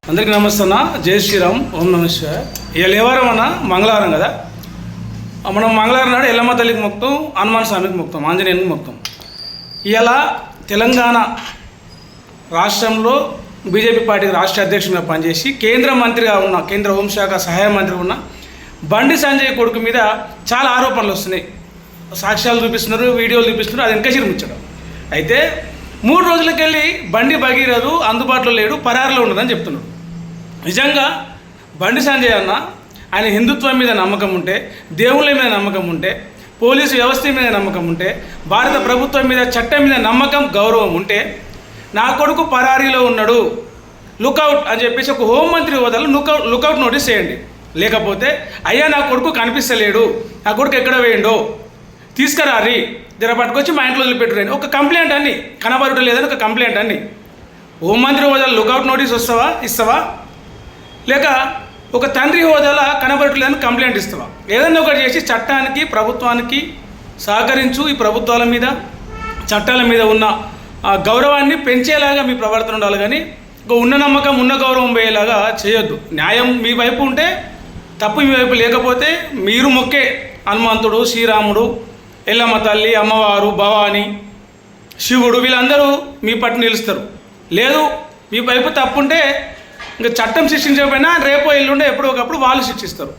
అందరికీ నమస్తే అన్న. జై శ్రీరామ్. ఓం నమ శివాయ. ఇవాళ ఏ వారం అన్న? మంగళవారం కదా. మనం మంగళవారం నాడు ఎల్లమ్మ తల్లికి మొక్కుతాం, హనుమాన్ స్వామికి మొక్కుతాం, ఆంజనేయునికి మొక్కుతాం. ఇవాళ తెలంగాణ రాష్ట్రంలో బీజేపీ పార్టీకి రాష్ట్ర అధ్యక్షుడిగా పనిచేసి కేంద్ర మంత్రిగా ఉన్న, కేంద్ర హోంశాఖ సహాయ మంత్రి ఉన్న బండి సంజయ్ కొడుకు మీద చాలా ఆరోపణలు వస్తున్నాయి. సాక్ష్యాలు చూపిస్తున్నారు, వీడియోలు చూపిస్తున్నారు. అది ఇంకా చిరుముచ్చడం. అయితే 3 రోజులకెళ్ళి బండి భగీరథు అందుబాటులో లేడు, పరారులో ఉండదని చెప్తున్నాడు. నిజంగా బండి సంజయ్ అన్న ఆయన హిందుత్వం మీద నమ్మకం ఉంటే, దేవుళ్ళ మీద నమ్మకం ఉంటే, పోలీసు వ్యవస్థ మీద నమ్మకం ఉంటే, భారత ప్రభుత్వం మీద, చట్టం మీద నమ్మకం, గౌరవం ఉంటే, నా కొడుకు పరారీలో ఉన్నాడు, లుకౌట్ అని చెప్పేసి ఒక హోంమంత్రి హోదాలో లుకౌట్ నోటీస్ చేయండి. లేకపోతే అయ్యా నా కొడుకు కనిపిస్తలేడు, నా కొడుకు ఎక్కడ వేయండో తీసుకురారి, జర పట్టుకొచ్చి మా ఇంట్లో వదిలిపెట్టురండి, ఒక కంప్లైంట్ అన్ని, కనబడటం లేదని ఒక కంప్లైంట్ అన్ని. హోంమంత్రి హోదాలో లుకౌట్ నోటీస్ ఇస్తావా లేక ఒక తండ్రి హోదాలో కనబడట్లేదని కంప్లైంట్ ఇస్తావా? ఏదన్నా ఒకటి చేసి చట్టానికి, ప్రభుత్వానికి సహకరించు. ఈ ప్రభుత్వాల మీద, చట్టాల మీద ఉన్న గౌరవాన్ని పెంచేలాగా మీ ప్రవర్తన ఉండాలి, కానీ ఉన్న నమ్మకం, ఉన్న గౌరవం పోయేలాగా చేయొద్దు. న్యాయం మీ వైపు ఉంటే, తప్పు మీ వైపు లేకపోతే, మీరు మొక్కే హనుమంతుడు, శ్రీరాముడు, ఎల్లమ్మ తల్లి, అమ్మవారు, భవాని, శివుడు వీళ్ళందరూ మీ పట్టు నిలుస్తారు. లేదు మీ వైపు తప్పుంటే ఇంకా చట్టం శిక్షించకపోయినా రేపో ఎల్లుండే ఎప్పుడో ఒకప్పుడు వాళ్ళు శిక్షిస్తారు.